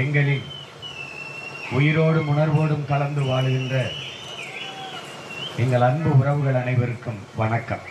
எங்களில் உயிரோடும் உணர்வோடும் கலந்து வாழுகின்ற எங்கள் அன்பு உறவுகள் அனைவருக்கும் வணக்கம்.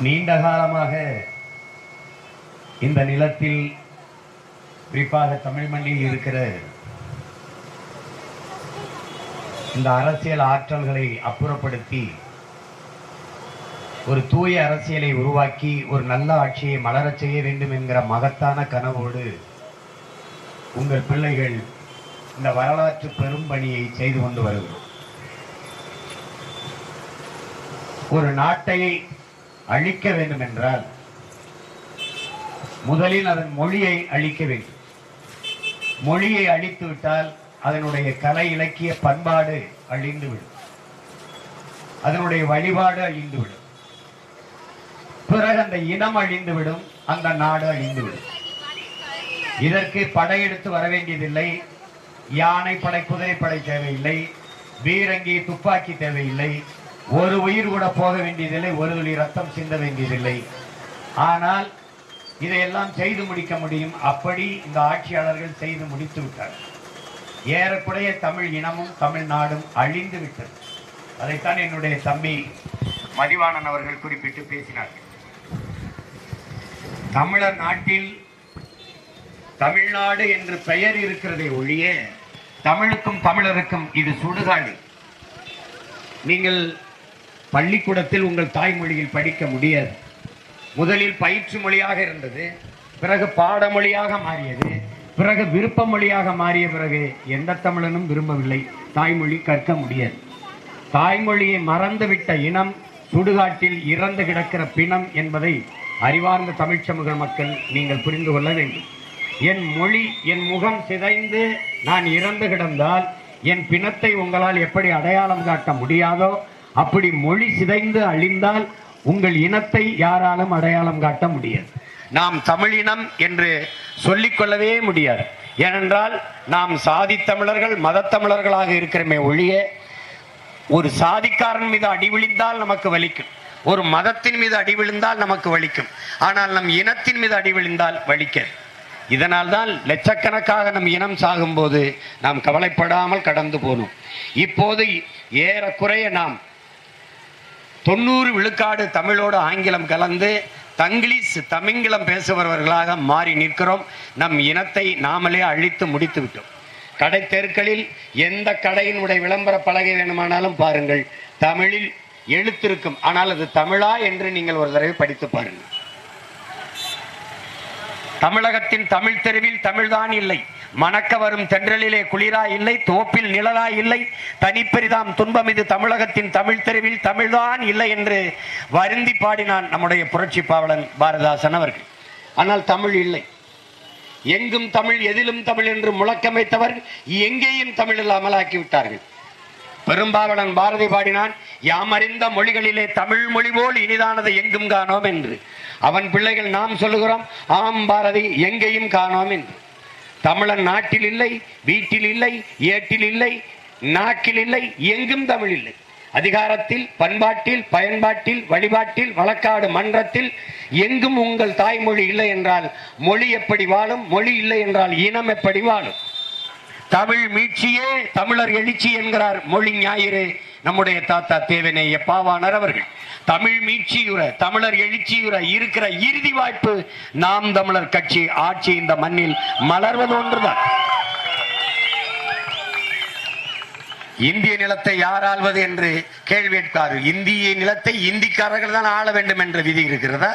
நீண்ட காலமாக இந்த நிலத்தில், குறிப்பாக தமிழ் மண்ணில் இருக்கிற இந்த அரசியல் ஆற்றல்களை அப்புறப்படுத்தி ஒரு தூய அரசியலை உருவாக்கி ஒரு நல்ல ஆட்சியை மலரச் செய்ய வேண்டும் என்கிற மகத்தான கனவோடு உங்கள் பிள்ளைகள் இந்த வரலாற்று பெரும் பணியை செய்து கொண்டு வருகிறோம். ஒரு நாட்டை அழிக்க வேண்டும் என்றால் முதலில் அதன் மொழியை அழிக்க வேண்டும். மொழியை அழித்து விட்டால் அதனுடைய கலை இலக்கிய பண்பாடு அழிந்துவிடும், அதனுடைய வழிபாடு அழிந்துவிடும், பிறகு அந்த இனம் அழிந்துவிடும், அந்த நாடு அழிந்துவிடும். இதற்கு படையெடுத்து வர வேண்டியதில்லை, யானை படை குதிரை படை தேவையில்லை, பீரங்கி துப்பாக்கி தேவையில்லை, ஒரு உயிர் கூட போக வேண்டியதில்லை, ஒரு துளி ரத்தம் சிந்த வேண்டியதில்லை. ஆனால் இதையெல்லாம் செய்து முடிக்க முடியும். அப்படி இந்த ஆட்சியாளர்கள் செய்து முடித்து விட்டார்கள். ஏறக்குறைய தமிழ் இனமும் தமிழ்நாடும் அழிந்து விட்டது. அதைத்தான் என்னுடைய தம்பி மதிவாணன் அவர்கள் குறிப்பிட்டு பேசினார்கள். தமிழர் நாட்டில் தமிழ்நாடு என்று பெயர் இருக்கிறதை ஒழிய தமிழுக்கும் தமிழருக்கும் இது சுடுகாடு. நீங்கள் பள்ளிக்கூடத்தில் உங்கள் தாய்மொழியில் படிக்க முடியாது. முதலில் பயிற்று மொழியாக இருந்தது, பிறகு பாடமொழியாக மாறியது, பிறகு விருப்ப மொழியாக மாறிய பிறகு எந்த தமிழனும் விரும்பவில்லை, தாய்மொழி கற்க முடியாது. தாய்மொழியை மறந்துவிட்ட இனம் சுடுகாட்டில் இறந்து கிடக்கிற பிணம் என்பதை அறிவார்ந்த தமிழ் சமூக மக்கள் நீங்கள் புரிந்து கொள்ள வேண்டும். என் மொழி, என் முகம் சிதைந்து நான் இறந்து கிடந்தால் என் பிணத்தை உங்களால் எப்படி அடையாளம் காட்ட முடியாதோ அப்படி மொழி சிதைந்து அழிந்தால் உங்கள் இனத்தை யாராலும் அடையாளம் காட்ட முடியாது. நாம் தமிழினம் என்று சொல்லிக்கொள்ளவே முடியாது. ஏனென்றால் நாம் சாதி தமிழர்கள், மத தமிழர்களாக இருக்கிறமே ஒழிய ஒரு சாதிக்காரன் மீது அடி விழுந்தால் நமக்கு வலிக்கும், ஒரு மதத்தின் மீது அடி விழுந்தால் நமக்கு வலிக்கும். ஆனால் நம் இனத்தின் மீது அடி விழுந்தால் வலிக்காது. இதனால் தான் லட்சக்கணக்காக நம் இனம் சாகும்போது நாம் கவலைப்படாமல் கடந்து போனோம். இப்போது ஏறக்குறைய நாம் 90 விழுக்காடு தமிழோடு ஆங்கிலம் கலந்து தங்கிலீஷ் தமிங்கிலம் பேசுபவர்களாக மாறி நிற்கிறோம். நம் இனத்தை நாமளே அழித்து முடித்து விட்டோம். கடை தெருக்களில் எந்த கடையினுடைய விளம்பர பலகை வேணுமானாலும் பாருங்கள், தமிழில் எழுத்திருக்கும். ஆனால் அது தமிழா என்று நீங்கள் ஒரு தடவை படித்து பாருங்கள். தமிழகத்தின் தமிழ் தெருவில் தமிழ்தான் இல்லை, மணக்க வரும் தென்றலிலே குளிரா இல்லை, தோப்பில் நிழலா இல்லை, தனிப்பெரிதாம் துன்பம் இது தமிழகத்தின் தமிழ் தெருவில் தமிழ்தான் இல்லை என்று வருந்தி பாடினான் நம்முடைய புரட்சி பாவலன் பாரதிதாசன் அவர்கள். ஆனால் தமிழ் இல்லை. எங்கும் தமிழ், எதிலும் தமிழ் என்று முழக்கம் வைத்தவர் எங்கேயும் தமிழ் இல்லாமல் ஆக்கிவிட்டார்கள். பெரும்பாவலன் பாரதி பாடினான், யாமறிந்த மொழிகளிலே தமிழ் மொழி போல் இனிதானது எங்கும் காணோம் என்று. அவன் பிள்ளைகள் நாம் சொல்லுகிறோம், ஆம் பாரதி, எங்கேயும் காணோம் என்று. தமிழன் நாட்டில் இல்லை, வீட்டில் இல்லை, ஏட்டில் இல்லை, நாக்கில் இல்லை, எங்கும் தமிழ் இல்லை. அதிகாரத்தில், பண்பாட்டில், பயன்பாட்டில், வழிபாட்டில், வழக்காடு மன்றத்தில் எங்கும் உங்கள் தாய்மொழி இல்லை என்றால் மொழி எப்படி வாழும்? மொழி இல்லை என்றால் இனம் எப்படி வாழும்? தமிழ் மீட்சியே தமிழர் எழுச்சி என்கிறார் மொழி ஞாயிறு நம்முடைய தாத்தா தேவநேய பாவாணர் அவர்கள். தமிழ் மீட்சியுற, தமிழர் எழுச்சியுற இருக்கிற இறுதி வாய்ப்பு நாம் தமிழர் கட்சி ஆட்சி இந்த மண்ணில் மலர்வது ஒன்றுதான். இந்திய நிலத்தை யார் ஆள்வது என்று கேள்வி கேட்காரு. இந்திய நிலத்தை இந்திக்காரர்கள் தான் ஆள வேண்டும் என்ற விதி இருக்கிறதா?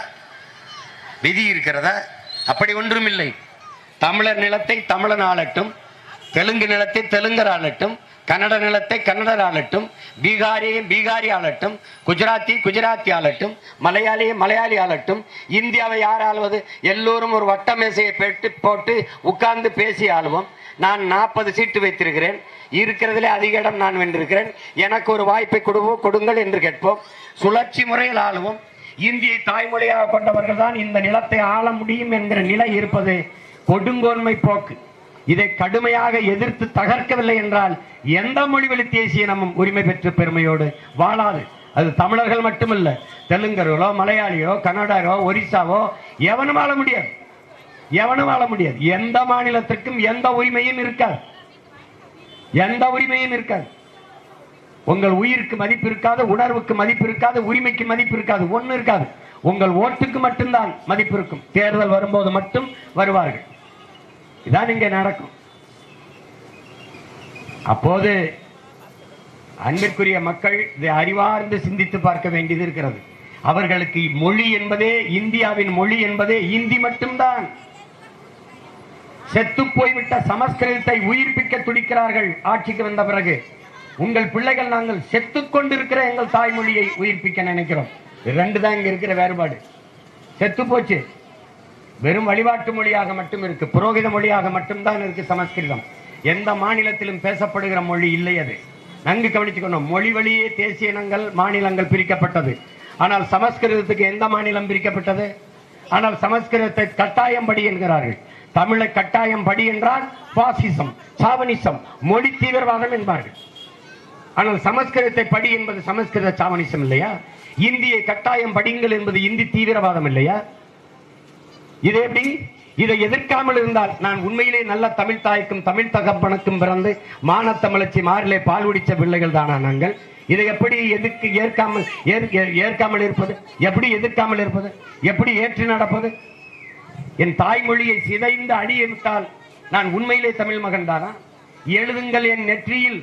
விதி இருக்கிறதா? அப்படி ஒன்றும் இல்லை. தமிழர் நிலத்தை தமிழன் ஆளட்டும், தெலுங்கு நிலத்தை தெலுங்கர் ஆளட்டும், கன்னட நிலத்தை கன்னடர் ஆளட்டும், பீகாரியை பீகாரி ஆளட்டும், குஜராத்தி குஜராத்தி ஆளட்டும், மலையாளியை மலையாளி ஆளட்டும். இந்தியாவை யார் ஆளுவது? எல்லோரும் ஒரு வட்ட மேசையை போட்டு உட்கார்ந்து பேசி ஆளுவோம். நான் 40 சீட்டு வைத்திருக்கிறேன், இருக்கிறதுலே அதிக இடம் நான் வென்றிருக்கிறேன், எனக்கு ஒரு வாய்ப்பை கொடுங்கள் என்று கேட்போம். சுழற்சி முறையில் ஆளுவோம். இந்தியை தாய்மொழியாக கொண்டவர்கள் தான் இந்த நிலத்தை ஆள முடியும் என்கிற நிலை இருப்பது கொடுங்கோன்மை போக்கு. இதை கடுமையாக எதிர்த்து தகர்க்கவில்லை என்றால் எந்த மொழி வழி தேசிய இனமும் உரிமை பெற்ற பெருமையோடு வாழாது. அது தமிழர்கள் மட்டுமல்ல, தெலுங்கர்களோ மலையாளியோ கன்னடரோ ஒரிசாவோ எவனும் வாழ முடியாது, எவனும் வாழ முடியாது. எந்த மாநிலத்திற்கும் எந்த உரிமையும் இருக்காது, எந்த உரிமையும் இருக்காது. உங்கள் உயிருக்கு மதிப்பு இருக்காது, உணர்வுக்கு மதிப்பு இருக்காது, உரிமைக்கு மதிப்பு இருக்காது, ஒண்ணு இருக்காது. உங்கள் ஓட்டுக்கு மட்டும்தான் மதிப்பு இருக்கும். தேர்தல் வரும்போது மட்டும் வருவார்கள். இதான் இங்கே நடக்கும். அப்போது அன்பிற்குரிய மக்கள் இதை அறிவார்ந்து சிந்தித்து பார்க்க வேண்டியது இருக்கிறது. அவர்களுக்கு மொழி என்பதே, இந்தியாவின் மொழி என்பதே இந்தி மட்டும்தான். செத்து போய்விட்ட சமஸ்கிருதத்தை உயிர்ப்பிக்க துடிக்கிறார்கள் ஆட்சிக்கு வந்த பிறகு. உங்கள் பிள்ளைகள் நாங்கள் செத்துக் கொண்டிருக்கிற எங்கள் தாய்மொழியை உயிர்ப்பிக்க நினைக்கிறோம். ரெண்டு தான் இங்க இருக்கிற வேறுபாடு. செத்து போச்சு, வெறும் வழிபாட்டு மொழியாக மட்டும் இருக்கு, புரோகித மொழியாக மட்டும்தான் இருக்கு சமஸ்கிருதம். எந்த மாநிலத்திலும் பேசப்படுகிற மொழி இல்லை. அது நன்கு கவனிச்சுக்கணும். மொழி வழியே தேசிய இனங்கள் மாநிலங்கள் பிரிக்கப்பட்டது. ஆனால் சமஸ்கிருதத்துக்கு எந்த மாநிலம் பிரிக்கப்பட்டது? ஆனால் சமஸ்கிருதத்தை கட்டாயம் படி என்கிறார்கள். தமிழை கட்டாயம் படி என்றால் பாசிசம், சாவனிசம், மொழி தீவிரவாதம் என்பார்கள். ஆனால் சமஸ்கிருதத்தை படி என்பது சமஸ்கிருத சாவனிசம் இல்லையா? இந்தியை கட்டாயம் படிங்கள் என்பது இந்தி தீவிரவாதம் இல்லையா? இது எப்படி? இதை எதிர்க்காமல் இருந்தால் நான் உண்மையிலே நல்ல தமிழ் தாய்க்கும் தமிழ் தகப்பனுக்கும் பிறந்து மானத்தமிழச்சி மாறிலே பால் குடிச்ச பிள்ளைகள் தானா நாங்கள்? இதை எப்படி ஏற்காமல் இருப்பது? எப்படி எதிர்க்காமல் இருப்பது? எப்படி ஏற்று நடப்பது? என் தாய்மொழியை சிதைந்து அடியெடுத்தால் நான் உண்மையிலே தமிழ் மகன் தானா? எழுதுங்கள் என் நெற்றியில்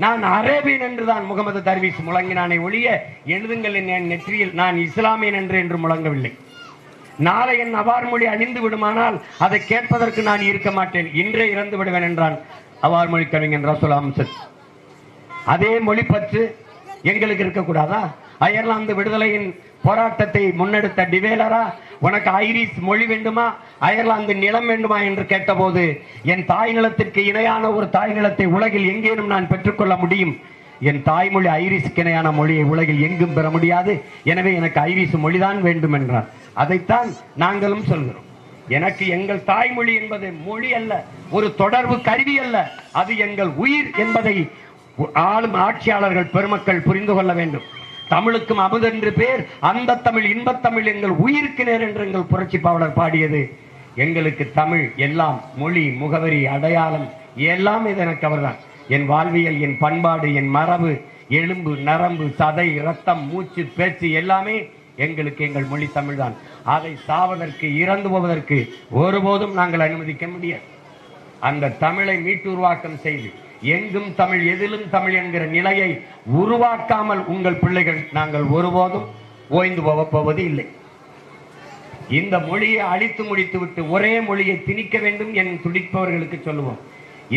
நான் அரேபியன் என்றுதான் முகமது தர்வீஸ் முழங்கினானே ஒழிய, எழுதுங்கள் என் நெற்றியில் நான் இஸ்லாமியன் என்று முழங்கவில்லை. நாளை என் அவார் மொழி அணிந்து விடுமானால் அதை கேட்பதற்கு நான் இருக்க மாட்டேன், இன்றே இறந்து விடுவேன் என்றான் அவார் மொழி கவிஞன் ரசூல் அம்சத். அதே மொழி பற்று எங்களுக்கு இருக்கக்கூடாதா? அயர்லாந்து விடுதலையின் போராட்டத்தை முன்னெடுத்த டிவேலரா உனக்கு ஐரிஷ் மொழி வேண்டுமா, அயர்லாந்து நிலம் வேண்டுமா என்று கேட்டபோது, என் தாய் நிலத்திற்கு இணையான ஒரு தாய் நிலத்தை உலகில் எங்கேனும் நான் பெற்றுக்கொள்ள முடியும், என் தாய்மொழி ஐரிஷுக்கு இணையான மொழியை உலகில் எங்கும் பெற முடியாது, எனவே எனக்கு ஐரிஷ் மொழிதான் வேண்டும் என்றார். அதைத்தான் நாங்களும் சொல்கிறோம். எனக்கு எங்கள் தாய்மொழி என்பது மொழி அல்ல, ஒரு தொடர்பு கருவி அல்ல, அது எங்கள் உயிர் என்பதை ஆளும் ஆட்சியாளர்கள் பெருமக்கள் புரிந்து கொள்ள வேண்டும். தமிழுக்கும் அமுதென்று பேர், அந்த தமிழ் இன்பத்தமிழ் எங்கள் உயிருக்கு நேர் என்று எங்கள் புரட்சி பாவலர் பாடியது. எங்களுக்கு தமிழ் எல்லாம், மொழி, முகவரி, அடையாளம் எல்லாம் இது எனக்கு அவர்தான். என் வாழ்வியல், என் பண்பாடு, என் மரபு, எலும்பு, நரம்பு, சதை, ரத்தம், மூச்சு, பேச்சு எல்லாமே எங்களுக்கு எங்கள் மொழி தமிழ் தான். அதை சாவதற்கு, இறந்து போவதற்கு ஒருபோதும் நாங்கள் அனுமதிக்க முடியாது. அந்த தமிழை மீட்டுருவாக்கம் செய்து எங்கும் தமிழ், எதிலும் தமிழ் என்கிற நிலையை உருவாக்காமல் உங்கள் பிள்ளைகள் நாங்கள் ஒருபோதும் ஓய்ந்து போவது இல்லை. இந்த மொழியை அழித்து முடித்து விட்டு ஒரே மொழியை திணிக்க வேண்டும் என் துடிப்பவர்களுக்கு சொல்லுவோம்,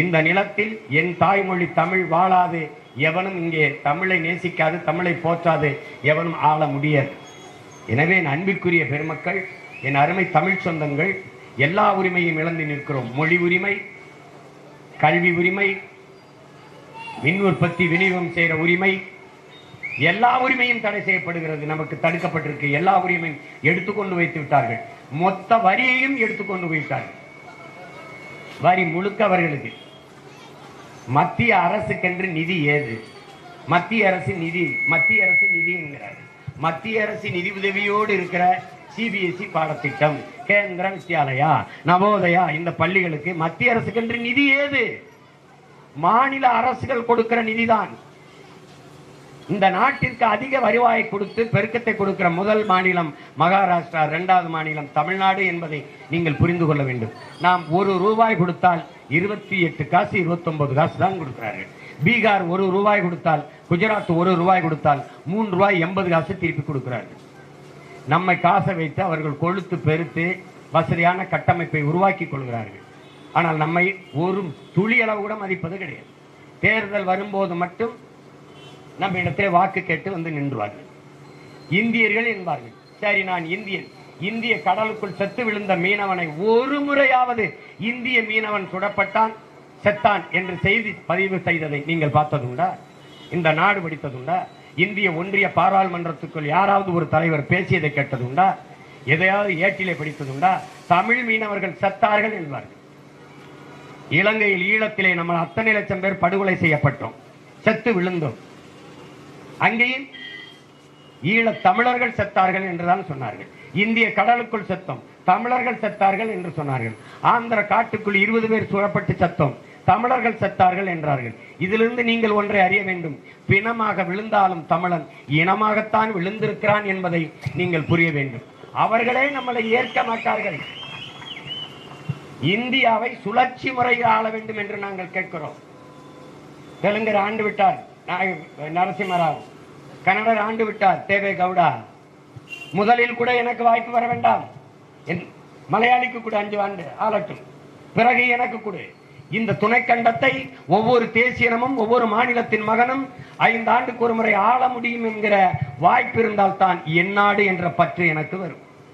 இந்த நிலத்தில் என் தாய்மொழி தமிழ் வாழாது, எவனும் இங்கே தமிழை நேசிக்காது, தமிழை போற்றாது எவனும் ஆள முடியாது. எனவே என் அன்பிற்குரிய பெருமக்கள், என் அருமை தமிழ் சொந்தங்கள், எல்லா உரிமையும் இழந்து நிற்கிறோம். மொழி உரிமை, கல்வி உரிமை, மின் உற்பத்தி விநியோகம் செய்கிற உரிமை, எல்லா உரிமையும் தடை செய்யப்படுகிறது. நமக்கு தடுக்கப்பட்டிருக்கு. எல்லா உரிமையும் எடுத்துக்கொண்டு வைத்து விட்டார்கள். மொத்த வரியையும் எடுத்துக்கொண்டு போய்விட்டார்கள். வரி முழுக்க அவர்களுக்கு. மத்திய அரசுக்கென்று நிதி ஏது? மத்திய அரசு நிதி என்கிறார்கள். மத்திய அரசு நிதி உதவியோடு இருக்கிற சிபிஎஸ்இ பாடத்திட்டம், கேந்திர வித்யாலயா, நவோதயா, இந்த பள்ளிகளுக்கு மத்திய அரசுக்கென்று நிதி ஏது? மாநில அரசுகள் கொடுக்கிற நிதிதான். இந்த நாட்டிற்கு அதிக வருவாயை கொடுத்து பெருக்கத்தை கொடுக்கிற முதல் மாநிலம் மகாராஷ்டிரா, இரண்டாவது மாநிலம் தமிழ்நாடு என்பதை நீங்கள் புரிந்து கொள்ள வேண்டும். நாம் ₹1 கொடுத்தால் 28 காசு 29 காசு தான் கொடுக்கிறார்கள். பீகார் ₹1 கொடுத்தால், குஜராத் ₹1 கொடுத்தால் ₹3.80 திருப்பி கொடுக்கிறார்கள். நம்மை காசை வைத்து அவர்கள் கொழுத்து பெருத்து வசதியான கட்டமைப்பை உருவாக்கி கொள்கிறார்கள். ஆனால் நம்மை ஒரு துளி அளவு கூட மதிப்பது கிடையாது. தேர்தல் வரும்போது மட்டும் நம்ம இடத்திலே வாக்கு கேட்டு வந்து நின்றுவார்கள். இந்தியர்கள் என்பார்கள். சரி, நான் இந்தியன். இந்திய கடலுக்குள் செத்து விழுந்த மீனவனை ஒரு முறையாவது இந்திய மீனவன் சுடப்பட்டான், செத்தான் என்று செய்தி பதிவு செய்ததை நீங்கள் பார்த்ததுண்டா? இந்த நாடு படித்ததுண்டா? இந்திய ஒன்றிய பாராளுமன்றத்துக்குள் யாராவது ஒரு தலைவர் பேசியதை கேட்டதுண்டா? எதையாவது ஏட்டிலே படித்ததுண்டா? தமிழ் மீனவர்கள் செத்தார்கள் என்பார்கள். இலங்கையில், ஈழத்திலே நம்ம அத்தனை லட்சம் பேர் படுகொலை செய்யப்பட்டோம், செத்து விழுந்தோம். அங்கேயும் ஈழத் தமிழர்கள் செத்தார்கள் என்றுதான் சொன்னார்கள். இந்திய கடலுக்குள் செத்தோம், தமிழர்கள் செத்தார்கள் என்று சொன்னார்கள். ஆந்திர காட்டுக்குள் 20 பேர் சுடப்பட்டு சத்தம், தமிழர்கள் செத்தார்கள் என்றார்கள். இதிலிருந்து நீங்கள் ஒன்றை அறிய வேண்டும். பிணமாக விழுந்தாலும் தமிழன் இனமாகத்தான் விழுந்திருக்கிறான் என்பதை நீங்கள் புரிய வேண்டும். அவர்களே நம்மளை ஏற்க மாட்டார்கள். இந்தியாவை சுழற்சி முறையில் ஆள வேண்டும் என்று நாங்கள் கேட்கிறோம். தெலுங்கர் ஆண்டு விட்டார் நரசிம்மராவ், கன்னடர் ஆண்டு விட்டார் தேவே கவுடா. முதலில் கூட எனக்கு வாய்ப்பு வர வேண்டாம், மலையாளிக்கு கூட 5 ஆண்டு ஆளட்டும், பிறகு எனக்கு கூட. இந்த துணைக்கண்டத்தை ஒவ்வொரு தேசியனமும் ஒவ்வொரு மாநிலத்தின் மகனும் 5 ஆண்டுக்கு ஒரு முறை ஆள முடியும் என்கிற வாய்ப்பு இருந்தால் தான் என் நாடு என்ற பற்று எனக்கு வரும்.